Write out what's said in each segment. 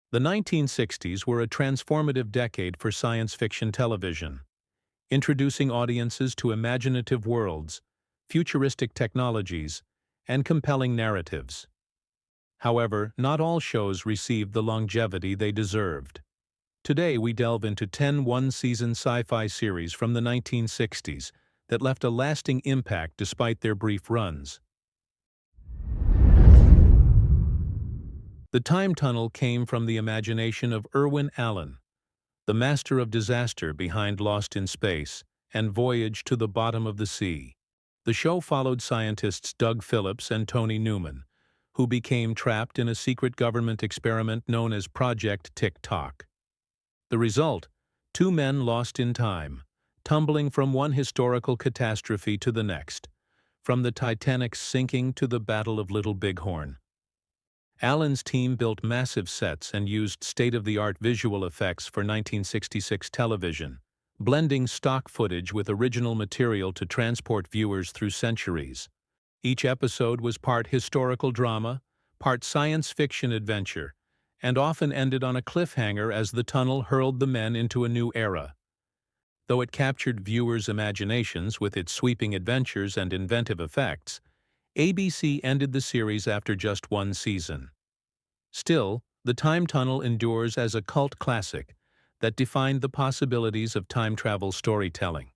The 1960s were a transformative decade for science fiction television, introducing audiences to imaginative worlds, futuristic technologies, and compelling narratives. However, not all shows received the longevity they deserved. Today we delve into 10 one-season sci-fi series from the 1960s that left a lasting impact despite their brief runs. The Time Tunnel came from the imagination of Irwin Allen, the master of disaster behind Lost in Space and Voyage to the Bottom of the Sea. The show followed scientists Doug Phillips and Tony Newman, who became trapped in a secret government experiment known as Project Tick-Tock. The result? Two men lost in time, tumbling from one historical catastrophe to the next, from the Titanic's sinking to the Battle of Little Bighorn. Allen's team built massive sets and used state-of-the-art visual effects for 1966 television, blending stock footage with original material to transport viewers through centuries. Each episode was part historical drama, part science fiction adventure, and often ended on a cliffhanger as the tunnel hurled the men into a new era. Though it captured viewers' imaginations with its sweeping adventures and inventive effects, ABC ended the series after just one season. Still, The Time Tunnel endures as a cult classic that defined the possibilities of time travel storytelling.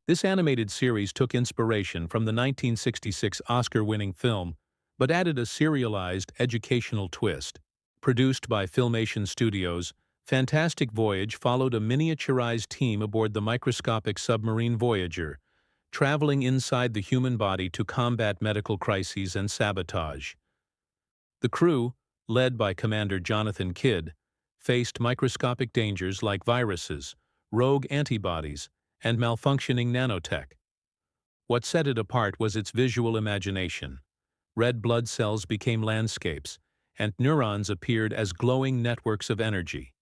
This animated series took inspiration from the 1966 Oscar-winning film, but added a serialized educational twist. Produced by Filmation Studios, Fantastic Voyage followed a miniaturized team aboard the microscopic submarine Voyager, traveling inside the human body to combat medical crises and sabotage. The crew, led by Commander Jonathan Kidd, faced microscopic dangers like viruses, rogue antibodies, and malfunctioning nanotech. What set it apart was its visual imagination. Red blood cells became landscapes, and neurons appeared as glowing networks of energy.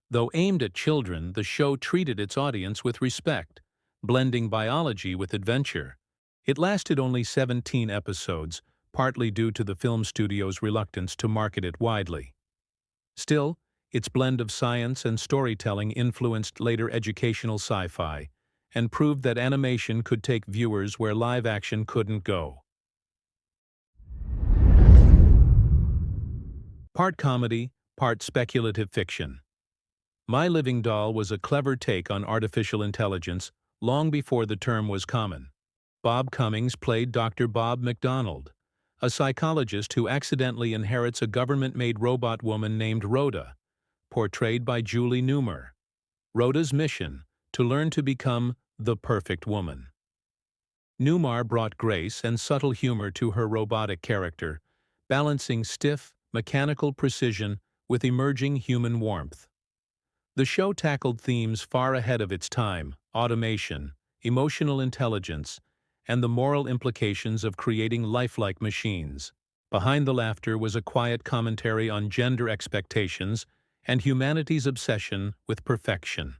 Though aimed at children, the show treated its audience with respect, blending biology with adventure. It lasted only 17 episodes, partly due to the film studio's reluctance to market it widely. Still, its blend of science and storytelling influenced later educational sci-fi and proved that animation could take viewers where live action couldn't go. Part comedy, part speculative fiction. My Living Doll was a clever take on artificial intelligence long before the term was common. Bob Cummings played Dr. Bob McDonald, a psychologist who accidentally inherits a government-made robot woman named Rhoda, portrayed by Julie Newmar. Rhoda's mission: to learn to become the perfect woman. Newmar brought grace and subtle humor to her robotic character, balancing stiff, mechanical precision with emerging human warmth. The show tackled themes far ahead of its time: automation, emotional intelligence, and the moral implications of creating lifelike machines. Behind the laughter was a quiet commentary on gender expectations and humanity's obsession with perfection.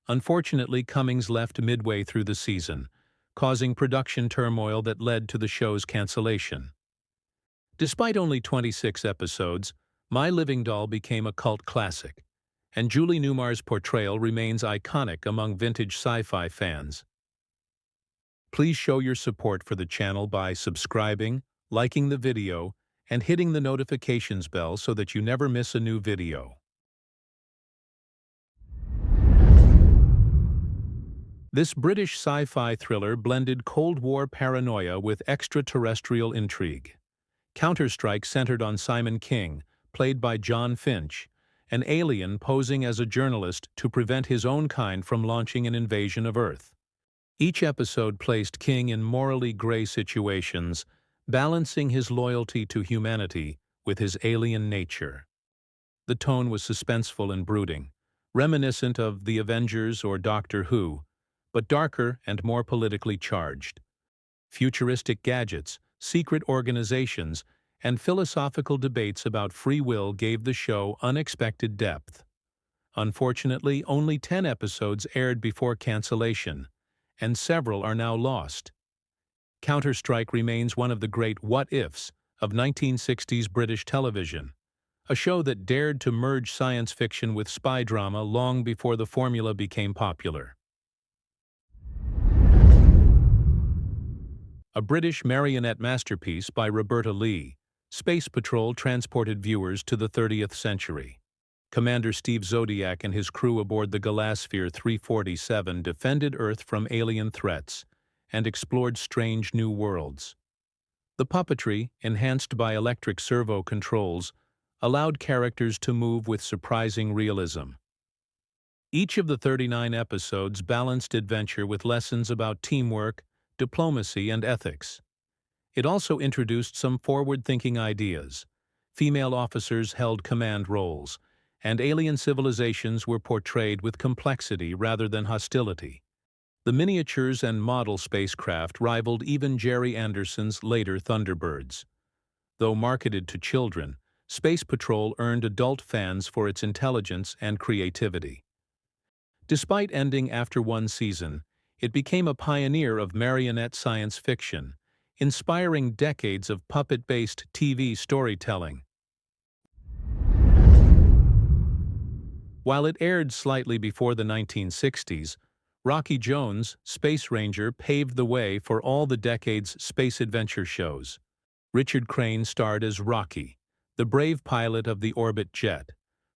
Unfortunately, Cummings left midway through the season, causing production turmoil that led to the show's cancellation. Despite only 26 episodes, My Living Doll became a cult classic, and Julie Newmar's portrayal remains iconic among vintage sci-fi fans. Please show your support for the channel by subscribing, liking the video, and hitting the notifications bell so that you never miss a new video. This British sci-fi thriller blended Cold War paranoia with extraterrestrial intrigue. Counterstrike centered on Simon King, played by John Finch, an alien posing as a journalist to prevent his own kind from launching an invasion of Earth. Each episode placed King in morally gray situations, balancing his loyalty to humanity with his alien nature. The tone was suspenseful and brooding, reminiscent of The Avengers or Doctor Who, but darker and more politically charged. Futuristic gadgets, secret organizations, and philosophical debates about free will gave the show unexpected depth. Unfortunately, only 10 episodes aired before cancellation, and several are now lost. Counterstrike remains one of the great what-ifs of 1960s British television, a show that dared to merge science fiction with spy drama long before the formula became popular. A British marionette masterpiece by Roberta Lee, Space Patrol transported viewers to the 30th century. Commander Steve Zodiac and his crew aboard the Galasphere 347 defended Earth from alien threats and explored strange new worlds. The puppetry, enhanced by electric servo controls, allowed characters to move with surprising realism. Each of the 39 episodes balanced adventure with lessons about teamwork, diplomacy, and ethics. It also introduced some forward-thinking ideas. Female officers held command roles, and alien civilizations were portrayed with complexity rather than hostility. The miniatures and model spacecraft rivaled even Jerry Anderson's later Thunderbirds. Though marketed to children, Space Patrol earned adult fans for its intelligence and creativity. Despite ending after one season, it became a pioneer of marionette science fiction, inspiring decades of puppet-based TV storytelling. While it aired slightly before the 1960s, Rocky Jones, Space Ranger, paved the way for all the decade's space adventure shows. Richard Crane starred as Rocky, the brave pilot of the orbit jet,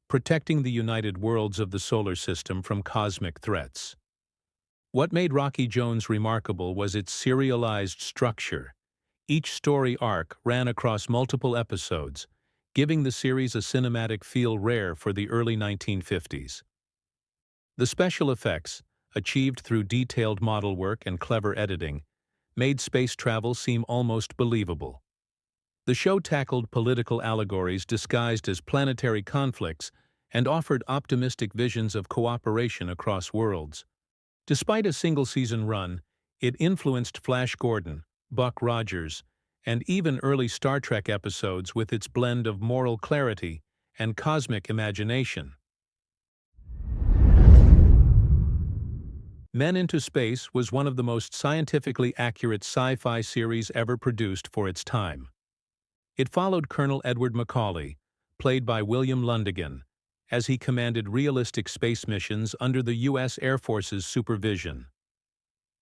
protecting the united worlds of the solar system from cosmic threats. What made Rocky Jones remarkable was its serialized structure. Each story arc ran across multiple episodes, giving the series a cinematic feel rare for the early 1950s. The special effects, achieved through detailed model work and clever editing, made space travel seem almost believable. The show tackled political allegories disguised as planetary conflicts and offered optimistic visions of cooperation across worlds. Despite a single-season run, it influenced Flash Gordon, Buck Rogers, and even early Star Trek episodes with its blend of moral clarity and cosmic imagination. Men into Space was one of the most scientifically accurate sci-fi series ever produced for its time. It followed Colonel Edward Macaulay, played by William Lundigan, as he commanded realistic space missions under the U.S. Air Force's supervision.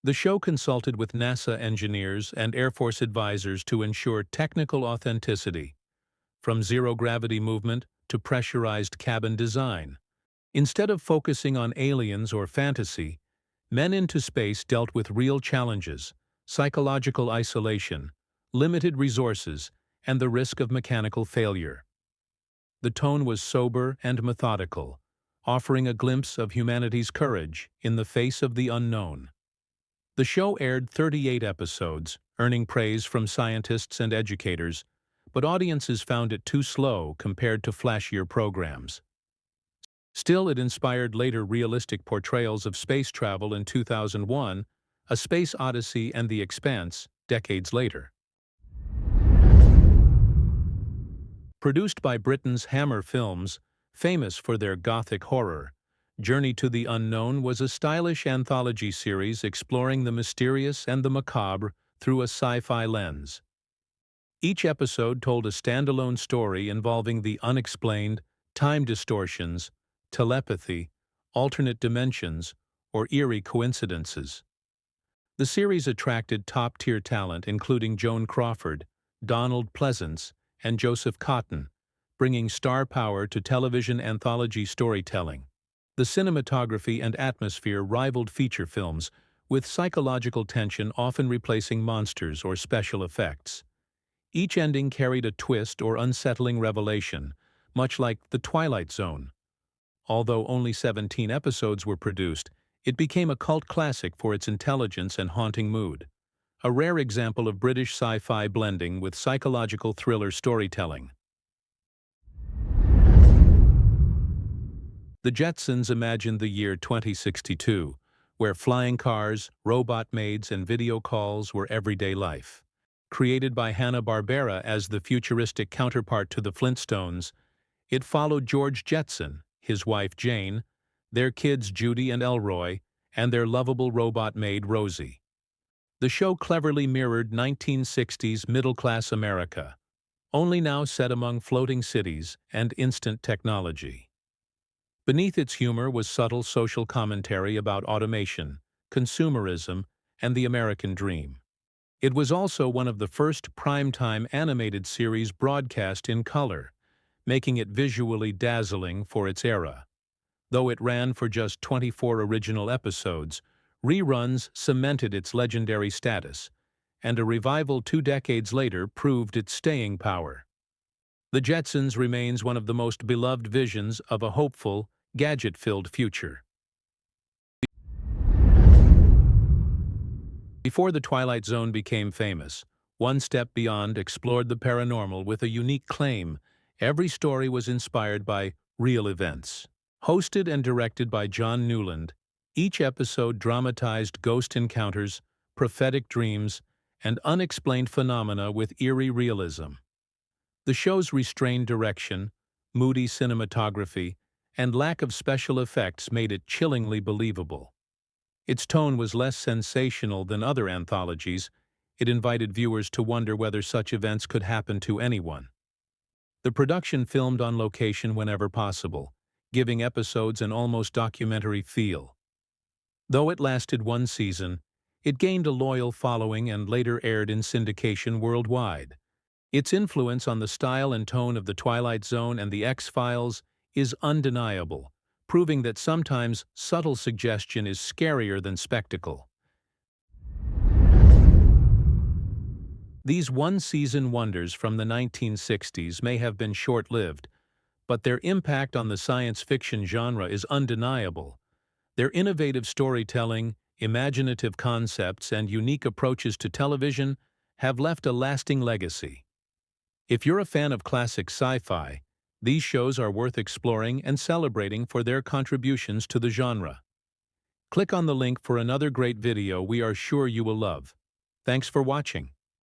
The show consulted with NASA engineers and Air Force advisors to ensure technical authenticity, from zero-gravity movement to pressurized cabin design. Instead of focusing on aliens or fantasy, Men into Space dealt with real challenges: psychological isolation, limited resources, and the risk of mechanical failure. The tone was sober and methodical, offering a glimpse of humanity's courage in the face of the unknown. The show aired 38 episodes, earning praise from scientists and educators, but audiences found it too slow compared to flashier programs. Still, it inspired later realistic portrayals of space travel in 2001, A Space Odyssey and The Expanse, decades later. Produced by Britain's Hammer Films, famous for their gothic horror, Journey to the Unknown was a stylish anthology series exploring the mysterious and the macabre through a sci-fi lens. Each episode told a standalone story involving the unexplained, time distortions, telepathy, alternate dimensions, or eerie coincidences. The series attracted top-tier talent including Joan Crawford, Donald Pleasance, and Joseph Cotten, bringing star power to television anthology storytelling. The cinematography and atmosphere rivaled feature films, with psychological tension often replacing monsters or special effects. Each ending carried a twist or unsettling revelation, much like The Twilight Zone. Although only 17 episodes were produced, it became a cult classic for its intelligence and haunting mood, a rare example of British sci-fi blending with psychological thriller storytelling. The Jetsons imagined the year 2062, where flying cars, robot maids, and video calls were everyday life. Created by Hanna-Barbera as the futuristic counterpart to the Flintstones, it followed George Jetson, his wife Jane, their kids Judy and Elroy, and their lovable robot maid Rosie. The show cleverly mirrored 1960s middle-class America, only now set among floating cities and instant technology. Beneath its humor was subtle social commentary about automation, consumerism, and the American dream. It was also one of the first primetime animated series broadcast in color, making it visually dazzling for its era. Though it ran for just 24 original episodes, reruns cemented its legendary status, and a revival 2 decades later proved its staying power. The Jetsons remains one of the most beloved visions of a hopeful, gadget-filled future. Before the Twilight Zone became famous, One Step Beyond explored the paranormal with a unique claim. Every story was inspired by real events. Hosted and directed by John Newland, each episode dramatized ghost encounters, prophetic dreams, and unexplained phenomena with eerie realism. The show's restrained direction, moody cinematography, and lack of special effects made it chillingly believable. Its tone was less sensational than other anthologies. It invited viewers to wonder whether such events could happen to anyone. The production filmed on location whenever possible, giving episodes an almost documentary feel. Though it lasted 1 season, it gained a loyal following and later aired in syndication worldwide. Its influence on the style and tone of The Twilight Zone and The X-Files is undeniable, proving that sometimes subtle suggestion is scarier than spectacle. These one-season wonders from the 1960s may have been short-lived, but their impact on the science fiction genre is undeniable. Their innovative storytelling, imaginative concepts, and unique approaches to television have left a lasting legacy. If you're a fan of classic sci-fi, these shows are worth exploring and celebrating for their contributions to the genre. Click on the link for another great video we are sure you will love. Thanks for watching.